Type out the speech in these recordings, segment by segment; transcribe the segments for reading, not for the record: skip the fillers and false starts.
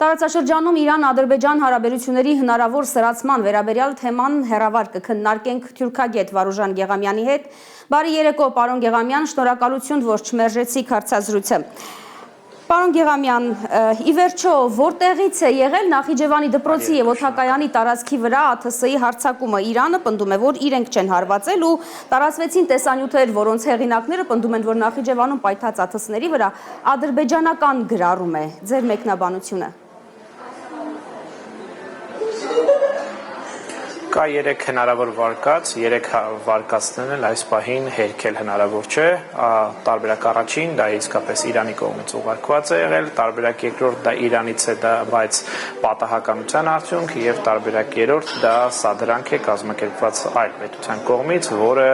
Տարածաշրջանում Իրան-Ադրբեջան հարաբերությունների հնարավոր սրացման վերաբերյալ թեման հեռավար կքննարկենք թուրքագետ Վարուժան Գեղամյանի հետ։ Բարի երեկո, պարոն Գեղամյան, շնորհակալություն, որ չմերժեցիք հարցազրույցը։ Պարոն Գեղամյան, ի վերջո, որտեղից է եղել Նախիջևանի դպրոցի եւ օդակայանի տարածքի վրա ԱԹՍ-ի հարձակումը։ Իրանը պնդում է, որ իրենք չեն հարվածել ու տարածվեցին տեսանյութեր, որոնց հեղինակները պնդում են, որ Նախիջևանում պայթած ԱԹՍ-ների վրա ադրբեջանական գրառում է։ Ձեր մեկնաբանությունը։ Կա 3 հնարավոր վարկած, 3 վարկածներն էլ այս պահին հերքել հնարավոր չէ, տարբերակ առաջին դա իսկապես Իրանի կողմից ուղարկված է եղել, տարբերակ երկրորդ դա Իրանից է դա, բայց պատահականության արդյունք եւ տարբերակ երրորդ դա սադրանք է կազմակերպված այլ պետության կողմից, որը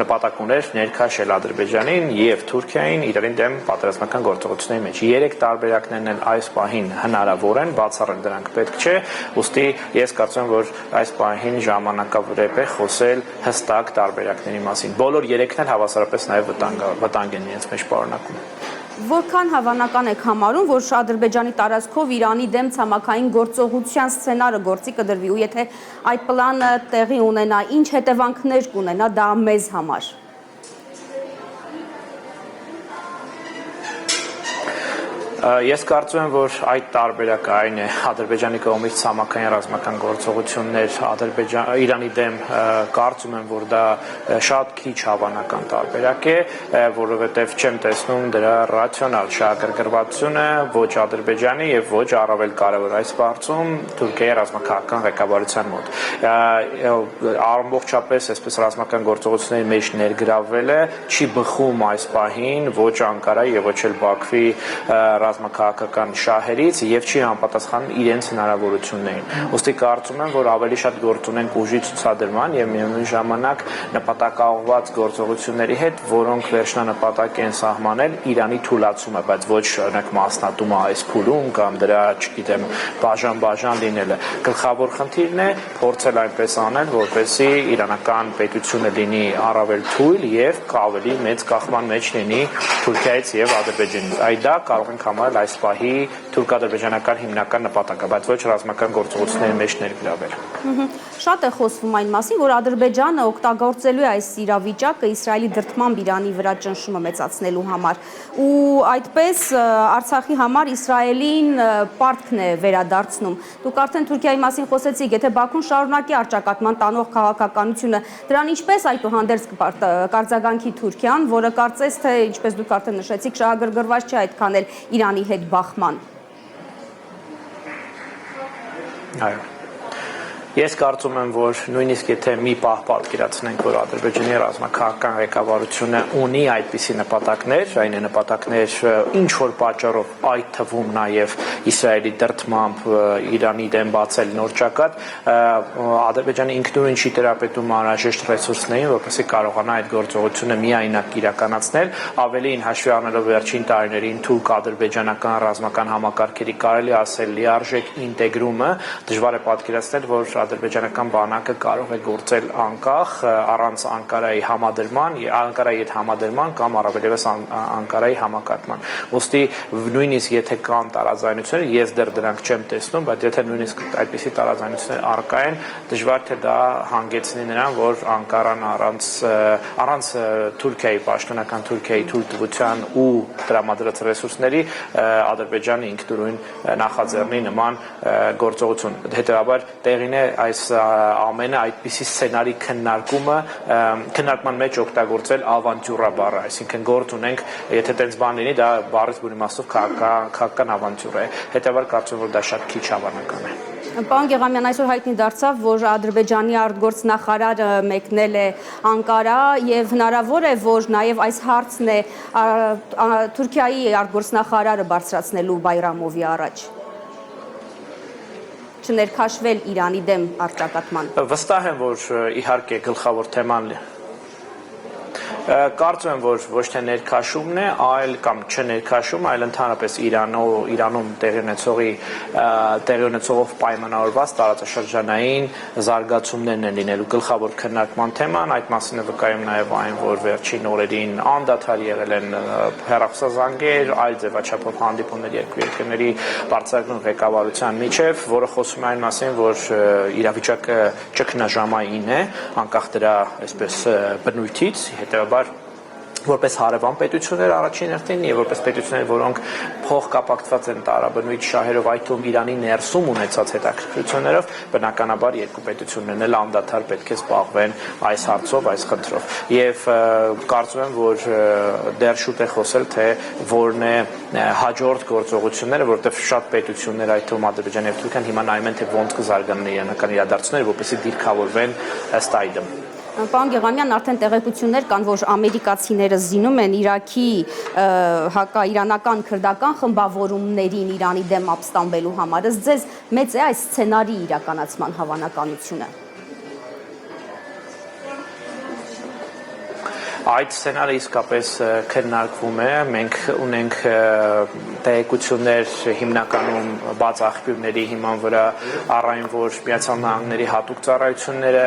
նպատակ ուներ ներքաշել Ադրբեջանին եւ Թուրքիային իրարին դեմ պատերազմական գործողությունների մեջ։ 3 տարբերակներն էլ այս պահին հնարավոր են, բացառել դրանք պետք չէ, ուստի ես կարծում եմ, որ այս պահին ժամանակավրեպ է խոսել հստակ տարբերակների մասին։ Բոլոր 3-ն էլ հավասարապես նաև վտանգ են իրենց մեջ պարունակում։ Որքան հավանական եք համարում, որ Ադրբեջանի տարածքով Իրանի դեմ ցամաքային գործողության սցենարը գործի կդրվի, ու եթե այդ պլանը տեղի ունենա, ինչ հետևանքներ կունենա դա մեզ համար։ Ես կարծում եմ, որ այդ տարբերակը այն է Ադրբեջանի կողմից ցամաքային ռազմական գործողություններ Իրանի դեմ կարծում եմ, որ դա շատ քիչ հավանական տարբերակ է, որովհետև չեմ տեսնում դրա ռացիոնալ շահագրգռվածությունը ոչ Ադրբեջանի եւ ոչ առավել կարևոր այս բարձում Թուրքիայի ռազմաքաղաքական ղեկավարության մոտ։ Ամբողջապես այսպես ռազմական գործողությունների մեջ ներգրավվելը չի բխում այս պահին ոչ Անկարայի եւ ոչ էլ Բաքվի ռազմաքաղաքական շահերից եւ չի համապատասխանում իրենց հնարավորություններին։ Ոստի կարծում եմ, որ ավելի շատ գործ ունենք ուժի ցուցադրման եւ միևնույն ժամանակ նպատակաուղղված գործողությունների հետ, որոնք վերջնանպատակ են սահմանել Իրանի թուլացումը, բայց ոչ օրինակ մասնատումը այս փուլում կամ դրա, չգիտեմ, բաժան լինելը։ Գլխավոր խնդիրն է փորձել այնպես անել, որպեսզի իրանական պետությունը լինի առավել թույլ եւ ավելի մեծ կախման մեջ լինի Թուրքիայից եւ Ադրբեջանից։ Այդ դա կարող ենք համարել այս պահի թուրք-ադրբեջանական հիմնական նպատակը, բայց ոչ ռազմական գործողությունների մեջ ներգրավել։ Շատ է խոսվում այն մասին, որ Ադրբեջանը օգտագործելու է այս իրավիճակը Իսրայելի դրդմամբ Իրանի վրա ճնշումը մեծացնելու համար, ու այդպես Արցախի համար Իսրայելին պարտքն է վերադարձնում։ Դուք արդեն Թուրքիայի մասին խոսեցիք, եթե Բաքուն շարունակի առճակատման տանող քաղաքականությունը, դրան ինչպես այդուհանդերձ կարձագանքի Թուրքիան, որը կարծես թե, ինչպես դուք արդեն նշեցիք, շահագրգռված չէ այդքան էլ Իրանի հետ բախման։ Այո։ Ես կարծում եմ, որ նույնիսկ եթե մի պահ պատկերացնենք, որ Ադրբեջանի ռազմաքաղաքական ղեկավարությունը ունի այդպիսի նպատակներ, այն է նպատակներ ինչ որ պատճառով, այդ թվում նաև Իսրայելի դրդմամբ Իրանի դեմ բացել նոր ճակատ, Ադրբեջանը ինքնուրույն չի տիրապետում անհրաժեշտ ռեսուրսներին, որպեսզի կարողանա այդ գործողությունը միայնակ իրականացնել, ավելին հաշվի առնելով վերջին տարիներին թուրք-ադրբեջանական ռազմական համակարգերի կարելի ասել լիարժեք ինտեգրումը, դժվար է պատկերացնել, որ ադրբեջանական բանակը կարող է գործել անկախ առանց Անկարայի համադրման, Անկարայի հետ համադրման կամ առավելևս Անկարայի համակարգման։ Ոստի նույնիսկ եթե կան տարաձայնություններ, ես դեռ դրանք չեմ տեսնում, բայց եթե նույնիսկ այդպիսի տարաձայնություններ առկա են, դժվար թե դա հանգեցնի նրան, որ Անկարան առանց Թուրքիայի պաշտոնական Թուրքիայի թույլտվության ու տրամադրած ռեսուրսների Ադրբեջանը ինքնուրույն նախաձեռնի նման գործողություն։ Հետևաբար տեղին է այս ամենը այդպիսի սցենարի քննարկման մեջ օգտագործել ավանտյուրա բառը, այսինքն գործ ունենք, եթե տենց բան լինի, դա բառից բուն իմաստով քաղաքական ավանտյուրա է, հետևաբար կարծում եմ, որ դա շատ քիչ հավանական է։ Պարոն Գեղամյան, այսօր հայտնի դարձավ, որ Ադրբեջանի արտգործնախարարը մեկնել է Անկարա եւ հնարավոր է, որ նաեւ այս հարցն է Թուրքիայի արտգործնախարարը բարձրացնելու Բայրամովի առաջ։ Չներքաշվել Իրանի դեմ առճակատման։ Վստահ եմ, որ իհարկե գլխավոր թեման Կարծում եմ, որ ոչ թե ներքաշումն է, այլ կամ չներքաշում, այլ ընդհանրապես Իրանում տեղի ունեցողով պայմանավորված տարածաշրջանային զարգացումներն են լինելու գլխավոր քննարկման թեման, այդ մասին է վկայում նաև այն, որ վերջին օրերին անդադար եղել են հեռախոսազանգեր, այլ ձևաչափով հանդիպումներ երկու երկրների բարձրագույն ղեկավարության միջև, որը խոսում է այն մասին, որ իրավիճակը ճգնաժամային է, անկախ դրա այսպես բնույթից, հետևաբար որպես հարևան պետություններ առաջին հերթին եւ որպես պետություններ, որոնք փոխկապակցված են տարաբնույթ շահերով, այդ թվում Իրանի ներսում ունեցած հետաքրքրություններով, բնականաբար երկու պետություններն էլ անդադար պետք է զբաղվեն այս հարցով, այս խնդրով։ Եվ կարծում եմ, որ դեռ շուտ է խոսել, թե որն է հաջորդ գործողությունները, որովհետեւ շատ պետություններ, այդ թվում Ադրբեջանը եւ Թուրքիան հիմա նայում են, թե ոնց կզարգանան իրանական իրադարձությունները, որպեսզի դիրքավորվեն ըստ այդմ։ Պարոն Գեղամյան, արդեն տեղեկություններ կան, որ ամերիկացիները զինում են Իրաքի հակաիրանական քրդական խմբավորումներին Իրանի դեմ ապստամբելու համար։ Ըստ ձեզ մեծ է այս սցենարի իրականացման հավանականությունը։ Այդ սցենարը իսկապես քննարկվում է, մենք ունենք տեղեկություններ հիմնականում բաց աղբյուրների հիման վրա, առայն որ Միացյալ Նահանգների հատուկ ծառայությունները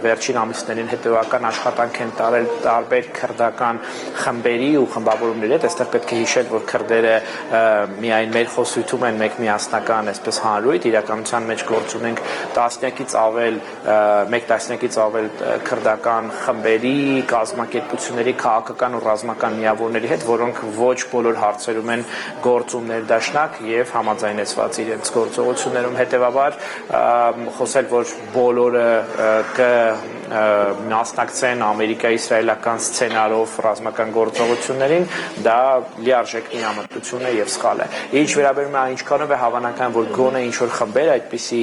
վերջին ամիսներին հետևական աշխատանք են տարել տարբեր քրդական խմբերի ու խմբավորումների հետ, այստեղ պետք է հիշել, որ քրդերը միայն մեր խոսույթում են մեկ միասնական, այսպես հանրույթ, իրականության մեջ գործ ունենք մեկ տասնյակից ավել քրդական խմբերի կազմակերպությունների քաղաքական ու ռազմական միավորների հետ, որոնք ոչ բոլոր հարցերում են գործում ներդաշնակ եւ համաձայնեցված իրենց գործողություններում, հետեւաբար խոսել, որ բոլորը մասնակցեն ամերիկա-իսրայելական սցենարով ռազմական գործողություններին, դա լիարժեք միամտություն է եւ սխալ է։ Ինչ վերաբերում է ինչքանով է հավանական, որ գոնե ինչ-որ խմբեր այդպիսի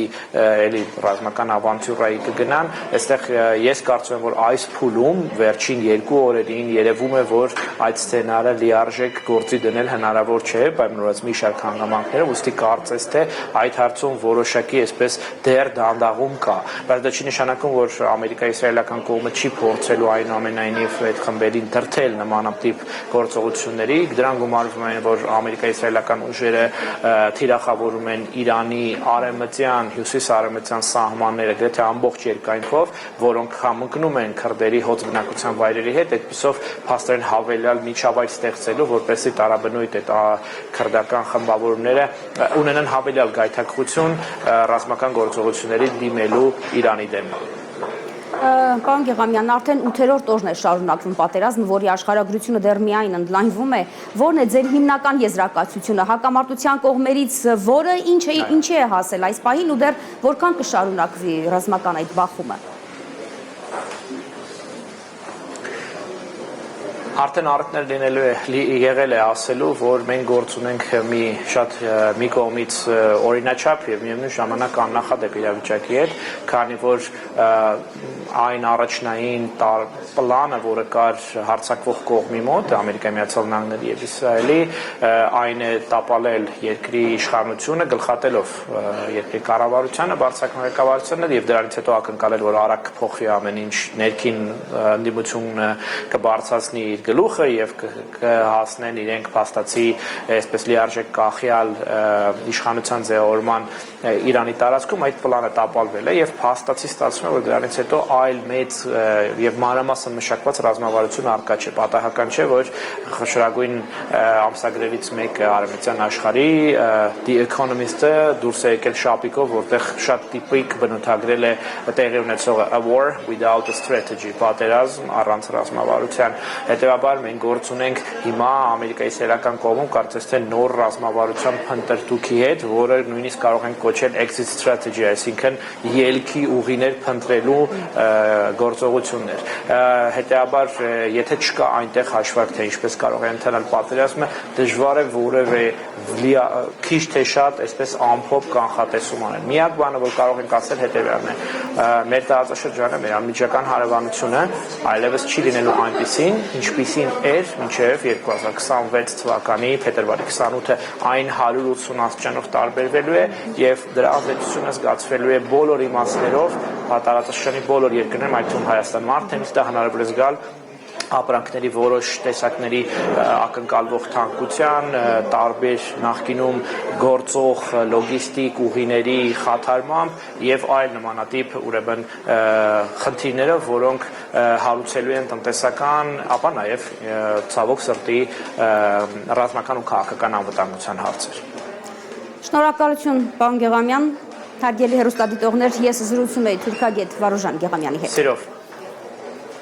էլի ռազմական ավանտյուրայի կգնան, այստեղ ես կարծում եմ, որ այս փուլում վերջին 2 օրերին երևում է, որ այդ սցենարը լիարժեք գործի դնել հնարավոր չէ, պայմանավորված մի շարք հանգամանքներով, ուստի կարծես թե այդ հարցում որոշակի այսպես դեռ դանդաղում կա, բայց դա չի նշանակում, որ ամերիկա-իսրայելական կողմը չի փորձելու այնուամենայնիվ այդ խմբերին դրդել նմանատիպ գործողությունների, դրան գումարվում են, որ ամերիկա-իսրայելական ուժերը թիրախավորում են Իրանի արևմտյան, հյուսիս-արևմտյան սահմանները գրեթե ամբողջ երկայնքով, որոնք համընկնում են քրդերի հոծբնակության վայրերի հետ, այդպիսով փաստորեն հավելյալ միջավայր ստեղծելու, որպեսզի տարաբնույթ այդ քրդական խմբավորումները ունենան հավելյալ գայթակղություն ռազմական գործողությունների դիմելու Իրանի դեմ։ Պարոն Գեղամյան, արդեն 8-րդ օրն է շարունակվում պատերազմը, որի աշխարհագրությունը դեռ միայն ընդլայնվում է, որն է ձեր հիմնական եզրակացությունը հակամարտության կողմերից, որը ինչի է հասել այս պահին ու դեռ որքան կշարունակվի ռազմական այդ բախումը։ Արդեն առիթներ եղել է ասելու, որ մենք գործ ունենք մի կողմից օրինաչափ եւ միևնույն ժամանակ աննախադեպ իրավիճակի հետ, քանի որ այն առաջնային պլանը, որը կար հարձակվող կողմի մոտ, Ամերիկայի Միացյալ Նահանգների եւ Իսրայելի, այն է տապալել երկրի իշխանությունը, գլխատելով երկրի կառավարությանը, բարձրակարգ ղեկավարությանը եւ դրանից հետո ակնկալել, որ արագ կփոխվի ամեն ինչ, ներքին ընդդիմությունը կբարձրացնի իր գլուխը եւ կհասնեն իրենք փաստացի այսպես լիարժեք կախյալ իշխանության ձևավորման Իրանի տարածքում, այդ պլանը տապալվել է եւ փաստացի ստացվում է, որ դրանից հետո այլ մեծ եւ մանրամասն մշակված ռազմավարություն առկա չէ, պատահական չէ, որ խոշորագույն ամսագրերից մեկը արևմտյան աշխարհի The Economist-ը դուրս է եկել շապիկով, որտեղ շատ տիպիկ բնութագրել է տեղի ունեցողը a war without a strategy, պատերազմ առանց ռազմավարության։ Հետևաբար մենք գործ ունենք հիմա ամերիկայի-իսրայելական կողմում կարծես թե նոր ռազմավարության փնտրտուքի հետ, որը նույնիսկ կարող են կոչել exit strategy, այսինքն ելքի ուղիներ փնտրելու գործողություններ։ Հետևաբար, եթե չկա այնտեղ հաշվարկ, թե ինչպես կարող է ընթանալ պատերազմը, դժվար է որևէ քիչ թե շատ այսպես ամփոփ կանխատեսում անել։ Միակ բանը, որ կարող ենք ասել, հետևյալն է. մեր տարածաշրջանը, մեր անմիջական հարևանությունը այլևս չի լինելու այնպիսին, ինչպիսին էր մինչև 2026 թվականի փետրվարի 28-ը, այն 180 աստիճանով տարբերվելու է եւ դրա ազդեցությունը զգացվելու է բոլոր իմաստներով տարածաշրջանի բոլոր երկրներում, այդ թվում Հայաստանում, արդեն դա հնարավոր է զգալ ապրանքների որոշ տեսակների ակնկալվող թանկության, տարբեր նախկինում գործող լոգիստիկ ուղիների խաթարմամբ եւ այլ նմանատիպ ուրեմն խնդիրները, որոնք հարուցելու են տնտեսական, ապա նաեւ ցավոք սրտի ռազմական ու քաղաքական անվտանգության հարցեր։ Շնորհակալություն, պարոն Գեղամյան, հարգելի հեռուստադիտողներ, ես զրուցում էի թուրքագետ Վարուժան Գեղամյանի հետ։ Սիրով